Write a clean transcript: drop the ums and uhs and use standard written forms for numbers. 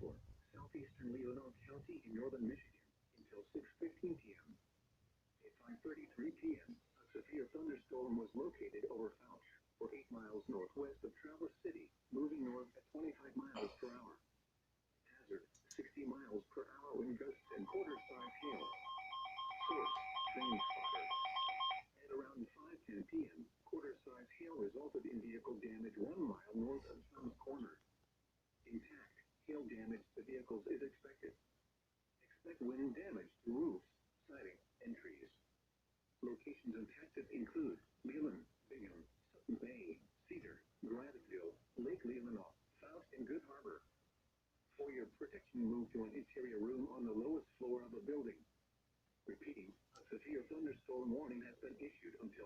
for southeastern Leelanau County in northern Michigan until 6:15 p.m. At 5:33 p.m., a severe thunderstorm was located over Fouch, or 8 miles northwest of Traverse City, moving north at 25 miles per hour. Hazard, 60 miles per hour wind gusts and quarter-size hail. Source, train spotter. At around 5:10 p.m., quarter-size hail resulted in vehicle damage 1 mile north of Sums Corner. Intact, hail damage to vehicles is expected. Expect wind damage to roofs, siding, and trees. Locations impacted include Leland, Bingham, Sutton Bay, Cedar, Graniteville, Lake Leelanau, Fouch, and Good Harbor. For your protection, move to an interior room on the lowest floor of a building. Repeating, a severe thunderstorm warning has been issued until